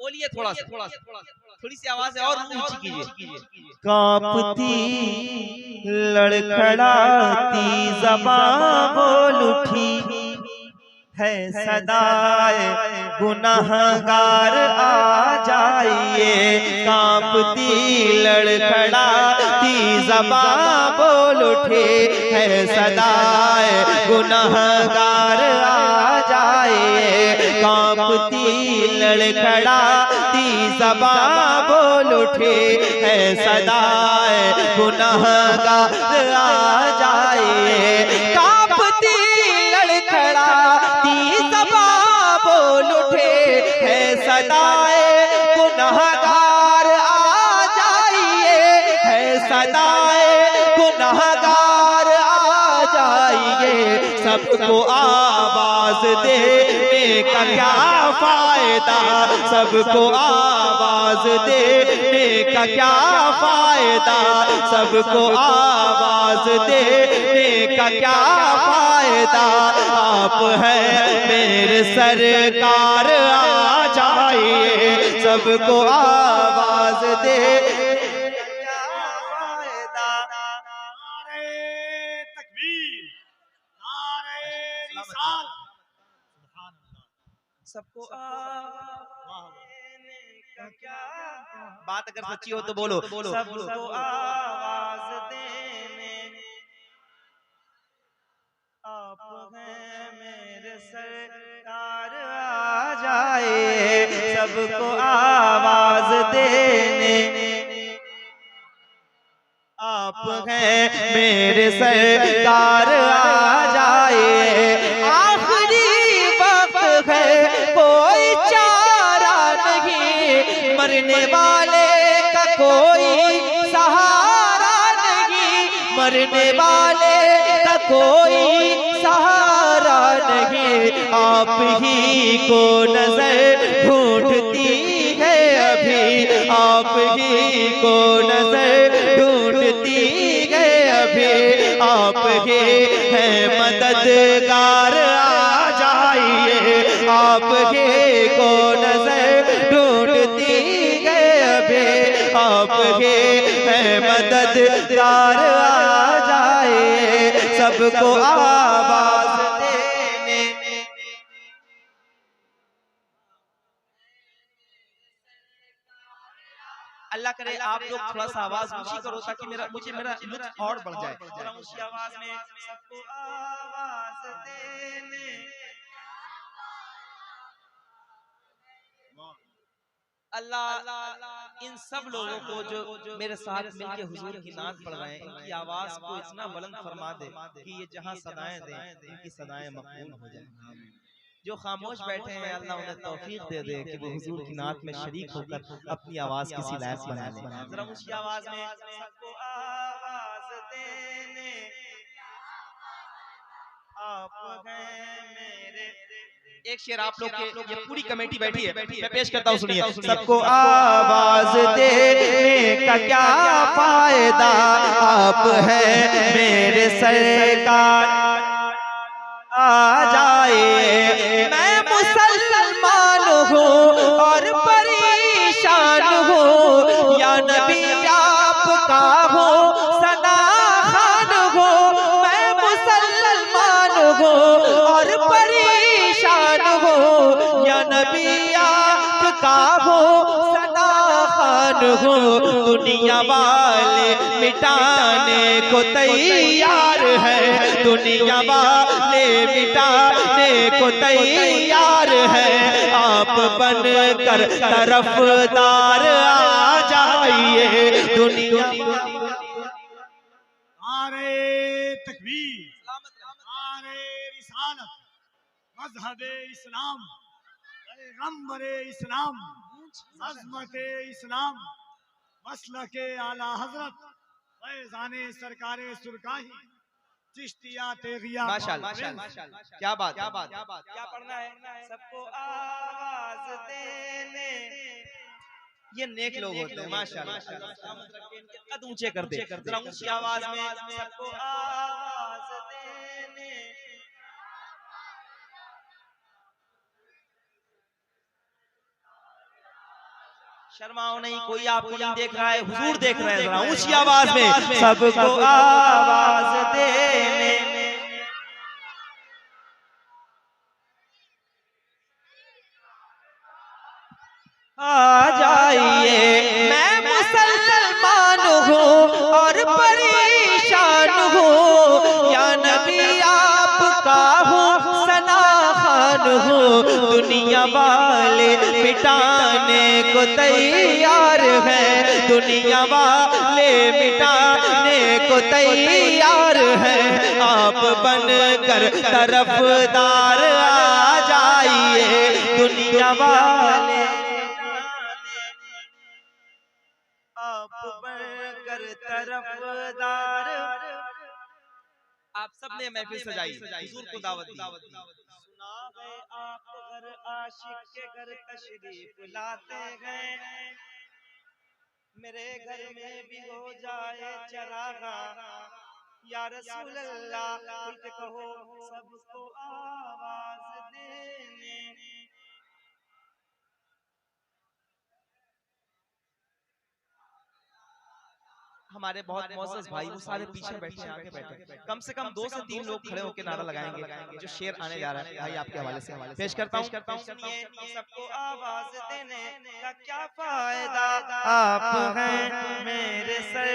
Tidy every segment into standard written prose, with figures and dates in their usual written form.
बोलिए थोड़ा सा, थोड़ी सी आवाज है और ऊंची कीजिए। कांपती लड़खड़ाती ज़बां बोल उठी है सदाए गुनहगार आ जाइए। कांपती लड़खड़ाती ज़बां बोल उठी है सदाए गुनहगार आ जाइए। कांपती लड़खड़ाती ज़बां बोल उठी है सदाए गुनहगार आ जाइए। कांपती लड़खड़ाती ज़बां बोल उठे है सदाए गुनहगार आ जाइए। है सदाए गुनहगार आ जाइए। सबको आवाज देने का क्या फायदा, सबको आवाज देने का क्या फायदा, सबको आवाज देने का क्या फायदा। आप है मेरे सरकार आ जाइए। सबको आवाज दे सबको बात अगर सच्ची हो तो बोलो। सबको आवाज देने आप हैं मेरे सरकार आ जाए। सबको आवाज देने आप हैं मेरे सरकार आ जाए। आखिरी वक्त है कोई चारा नहीं, मरने वाले का कोई सहारा नहीं, मरने वाले का कोई सहारा नहीं। आप ही को नजर ढूंढती है अभी, आप ही को नजर ढूंढती है अभी। आप ही है मददगार आ जाइए। आप ही को नजर ढूंढती है अभी। आप ही है मददगार आ जाइए। सबको आवाज देने अल्लाह करे आप लोग थोड़ा सा आवाज ऊंची करो ताकि मेरा लुत्फ और बढ़ जाए। थोड़ा ऊंची आवाज में सबको आवाज देने अल्लाह इन सब लोगों को जो मेरे साथ मिलके हुजूर की नात पढ़ रहे हैं, इनकी आवाज को इतना बुलंद फरमा दे कि ये जहां सदाएं दें इनकी सदाएं मकबूल हो जाए। जो खामोश बैठे हैं अल्लाह उन्हें तौफीक दे दे कि वो हुजूर की नात में शरीक होकर अपनी आवाज किसी लायक बना ले। जरा ऊंची आवाज में सबको आवाज देने आप हैं मेरे। एक शेर आप लोग के, ये पूरी कमेटी बैठी है, मैं पेश करता हूँ, सुनिए। सबको आवाज देने का क्या फायदा, आप हैं मेरे सरकार आ जाए। मैं मुसलमान हूँ और परेशान हूँ, या नबी आपका हूँ सना खान हूँ। मैं मुसलमान हूँ और परेशान हूँ, या नबी आपका हूँ सना खान हूँ। दुनिया वाले मिटाने को तैयार है, दुनिया वाले मिटाने को तैयार है। आप बन कर तरफदार आ जाइए। दुनिया नारे तकबीर, नारे रिसालत, मज़हबे इस्लाम, पैगंबरे इस्लाम, अज़मते इस्लाम, मसलके आला हजरत, फैज़ाने सरकारे सुरकाही, चिश्तिया तेगिया। माशाअल्लाह, क्या बात, क्या पढ़ना है? सबको आवाज देने, ये नेक लोग होते हैं माशाअल्लाह। कद ऊंचे कर दे, जरा ऊंची आवाज में सबको आवाज देने। शर्माओ नहीं, कोई आपको नहीं देख रहा है, हुजूर देख रहे हैं। जरा ऊंची आवाज में सबको आवाज देने आ जाइए। मैं मुसलमान हूँ और परेशान हूँ, या नबी आपका हूँ, सना खान हूँ। दुनिया वाले मिटाने को तैयार हैं, दुनिया वाले मिटाने को तैयार हैं। आप बनकर तरफदार आ जाइए, दुनिया वाले आप बनकर तरफदार। आप सबने महफिल सजाई, हुजूर को दावत दी। सुना है आप घर आशिक के घर तशरीफ लाते हैं, मेरे घर में भी हो जाए चरागा। या रसूल अल्लाह खुल के कहो सबको आवाज देने। हमारे बहुत मौजूद भाई वो सारे पीछे बैठे हैं, आगे बैठे। कम से कम 2 से 3 लोग खड़े होकर नारा लगाएंगे। जो शेर आने जा रहा है भाई आपके हवाले से पेश करता हूँ। सबको आवाज देने का क्या फायदा, आप हैं मेरे सर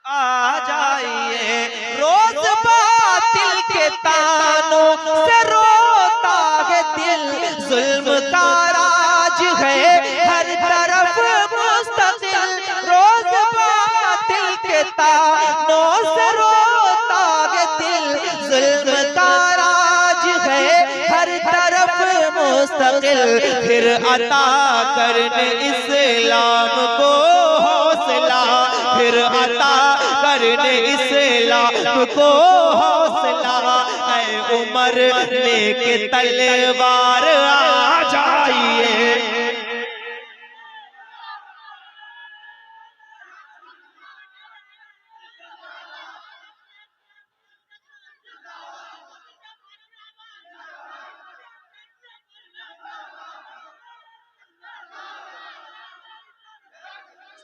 आ जाइए। रोज बातिल के तानों से रोता है दिल, जुल्म का राज है हर तरफ मुस्तकिल। रोज बातिल के तानों से रोता है दिल, जुल्म का राज है हर तरफ मुस्तकिल। फिर अता करने इस्लाम को हौसला, फिर अता करने इस्लाम को हौसला। ऐ उमर लेके तलवार आ जाइए।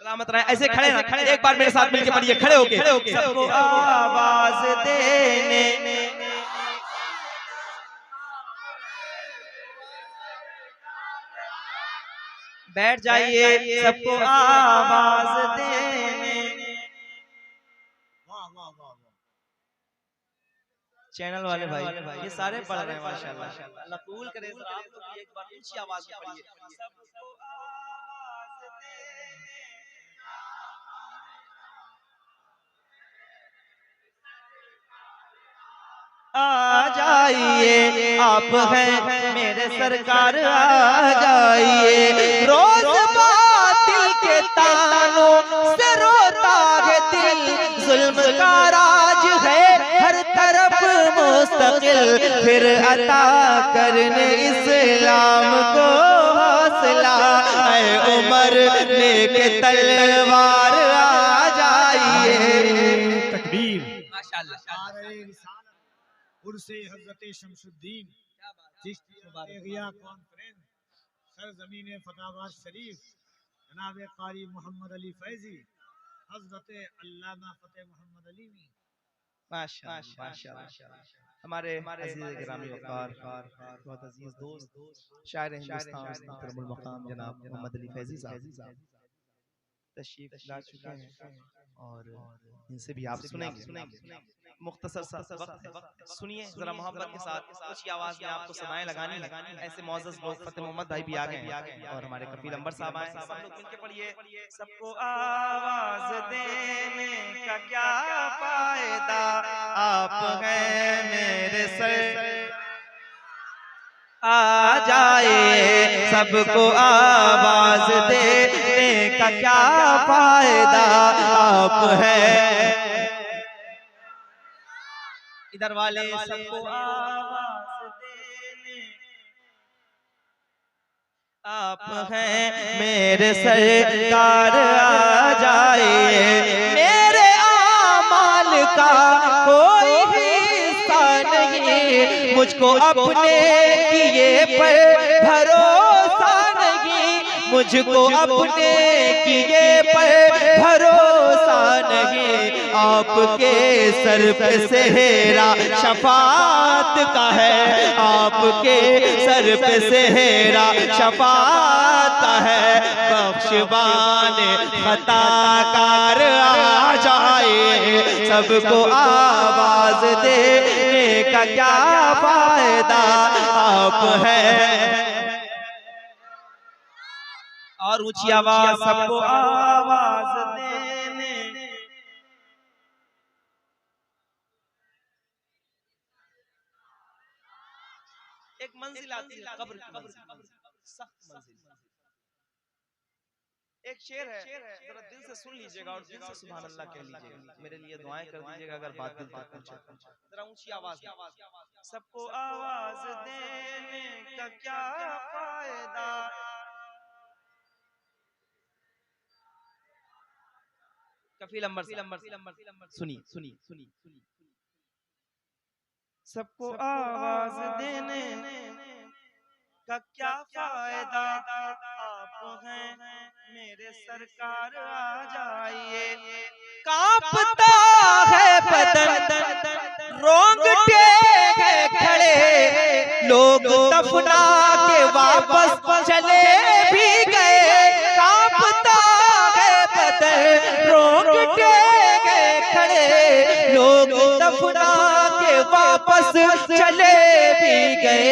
सलामत रहे। ऐसे खड़े ना, एक बार मेरे साथ मिलके पढ़िए, खड़े होके सबको आवाज देने। बैठ जाइए, सबको आवाज देने। वाह वाह वाह वाह। चैनल वाले भाई ये सारे पढ़ रहे हैं माशाल्लाह। अल्लाह कबूल करे। आप लोग भी एक बार ऊंची आवाज में पढ़िए, सबको आवाज देने आ जाइए। आप हैं मेरे सरकार आ जाइए। रोज बातिल के तानों से रोता है दिल, जुल्म का राज है हर तरफ मुस्तकिल। फिर अता करने इस्लाम को हौसला, ऐ उमर लेके तलवार आ जाइए। तकबीर माशाअल्लाह। उर्से हजरत शमसुद्दीन चिश्ती मुबारकिया कॉन्फ्रेंस सरजमीन फताबाद शरीफ जनाब कारी मोहम्मद अली फैजी हजरत अल्लामा फतेह मोहम्मद अलीमी। माशाअल्लाह माशाअल्लाह। हमारे अजीज गिरामी वक़ार बहुत अजीज दोस्त शायर हिंदुस्तान मुहतरमुल मकाम जनाब मोहम्मद अली फैजी साहब तशरीफ ला चुके हैं और इनसे भी आप सुनेंगे। मुख्तसर सा वक्त है, सुनिए जरा मोहब्बत के साथ ऊंची आवाज में आपको सदाएं लगानी है। ऐसे मौजूद लोग फतेह मोहम्मद भाई भी आ गए हैं और हमारे कफील अंबर साहब आए। सब लोग मिलके पढ़िए, सबको आवाज देने का क्या फायदा, आप हैं मेरे सर आ जाए। सबको आवाज देने का क्या फायदा, आप हैं इधर वाले सबको आवाज देने। आप हैं मेरे सरकार आ जाइए। मेरे आमाल का कोई हिस्सा नहीं, मुझको अपने किए पर भरोसा नहीं। मुझको अपने किए पर भरोसा नहीं, आपके सर पे सेहरा शफात का है, आपके सर पे सेहरा शफात का है। बख्शवान खताकार आ जाए, सबको आवाज देने का क्या फायदा, आप है। और ऊंची आवाज, सबको आवाज देने। एक मंजिल आती है कब्र की मंजिल, सख्त मंजिल। एक शेर है, जरा दिल से सुन लीजिएगा और दिल से सुभान अल्लाह कह लीजिएगा। मेरे लिए दुआएं कर दीजिएगा अगर बात दिल तक पहुंचे। जरा ऊंची आवाज, सबको आवाज देने का क्या फायदा, कफील अंबर सुनी सुनी सुनी, सबको आवाज देने का क्या फायदा, आप हैं मेरे सरकार आ जाइए। कांपता है बदन, रोंगटे हैं खड़े, लोग दफना के वापस चले भी गए। कांपता है बदन, रोंगटे हैं खड़े, लोग दफना के वापस चले भी गए।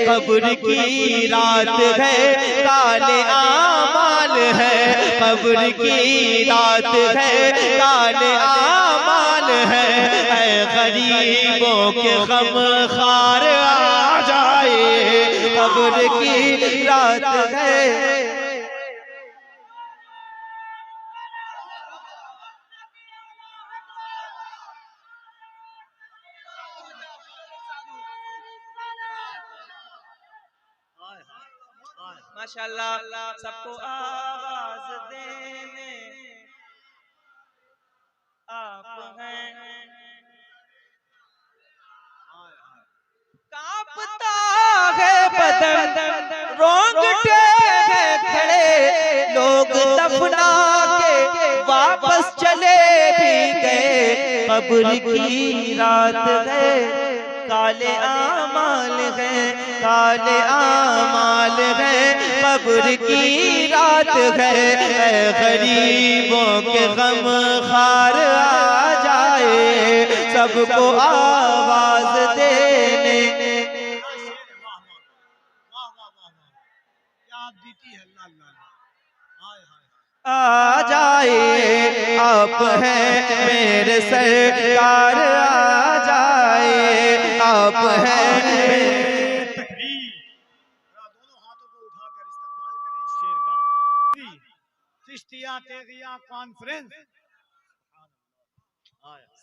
कब्र की रात है, काले आमाल है, कब्र की रात है, काले आमाल है। ऐ गरीबों के गम खार आ जाए, कब्र की रात है। माशाअल्लाह, सबको आवाज देने आप हैं। कांपता है बदन, रोंगटे हैं खड़े, लोग दफना के वापस चले भी गए। कब्र की रात है, काले आमाल है, काले आमाल है, कब्र की रात है। गरीबों के गम खार आ जाए, सबको आवाज देने आ जाए, आप हैं मेरे सरकार आ जाए, आप हैं। दोनों हाथों को उठाकर इस्तेमाल करें इस शेर का। चिश्तिया तेगिया कॉन्फ्रेंस,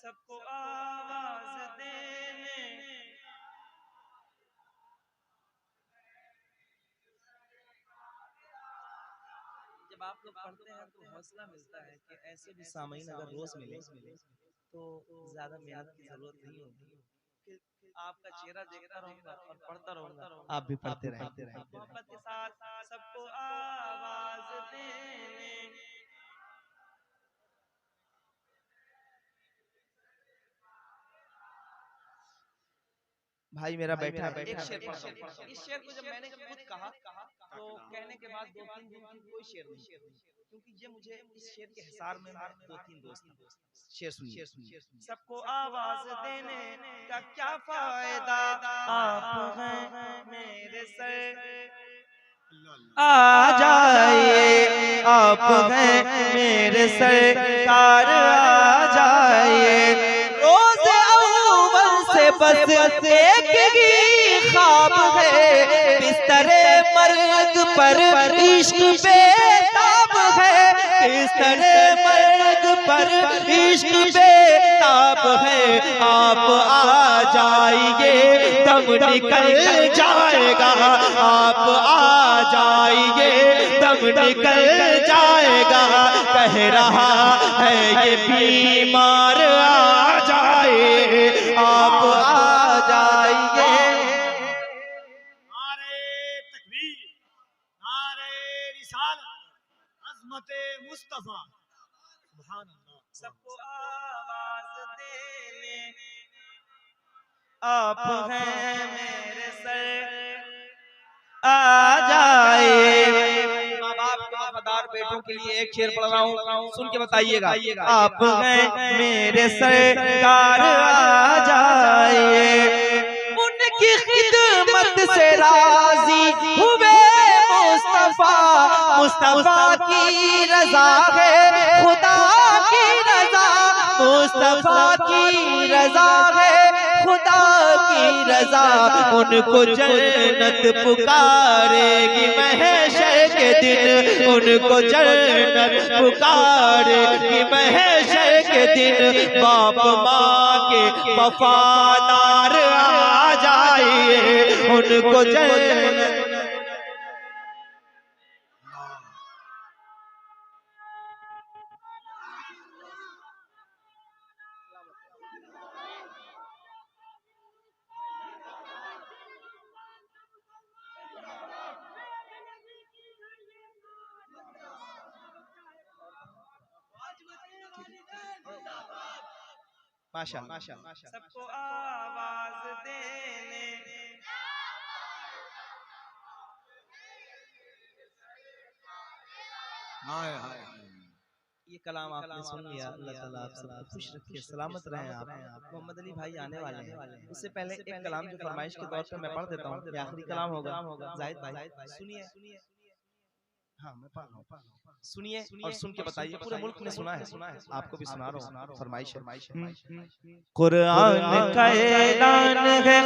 सबको आवाज देने। जब आप लोग पढ़ते हैं तो हौसला मिलता है कि ऐसे भी सामईन अगर रोज मिले तो ज्यादा मेहनत की जरूरत नहीं होगी। आपका चेहरा देखता रहूंगा और पढ़ता रहूंगा, आप भी पढ़ते रहते हैं। मोहब्बत के साथ सबको आवाज देने। भाई मेरा बैठा है, एक शेर पढ़ता हूं। इस शेर को जब मैंने खुद कहा तो कहने के बाद 2-3 दिन की कोई शेर नहीं, क्योंकि ये मुझे इस शेर के हिसार में 2-3 दोस्त। शेर सुनिए, सबको आवाज देने का क्या फायदा, आप हैं मेरे सर आ जाइए, आप हैं मेरे सरकार आ जाइए। रोज़ अव्वल से बस एक ही ख्वाब है, बिस्तरे मर्ग पर इश्क बेताब है, बिस्तरे मर्ग पर इश्क बेताब है। आप आ जाइए, दम निकल जाएगा, आप आ जाइए, दम निकल जाएगा। कह रहा है ये बीमार आ जाए, आप आ जाइए। नारे तकबीर, नारे रिसालत अज़मत मुस्तफा सुभान अल्लाह। सबको आवाज देने आप हैं मेरे सर आ जाए। माँ बाप के वफादार बेटों के लिए एक शेर पढ़ रहा हूँ, सुन के बताइएगा। आप हैं मेरे सरकार आ जाए, उनकी खिदमत से राजी हुए मुस्तफा, मुस्तफा की रजा है खुदा की रजा, मुस्तफा की रजा है खुदा की रजा। उनको जन्नत पुकारेगी महशर के दिन, उनको जन्नत पुकारेगी महशर के दिन। बाप माँ के वफादार आ जाइए, उनको जन्नत। माशाअल्लाह। सबको आवाज देने हाय हाय ये कलाम आपने सुन लिया। अल्लाह ताला आप सबको खुश रखे, सलामत रहें आप। मोहम्मद अली भाई आने वाले हैं, उससे पहले एक कलाम जो फरमाइश के तौर पे मैं पढ़ देता हूँ, ये आखिरी कलाम होगा। जाहिद भाई सुनिए। हाँ मैं पढ़ रहा हूँ, सुनिए और सुन के बताइए। पूरे मुल्क ने सुना है, आपको भी सुना रहा हूँ। फरमाइश कुरान का ऐलान है।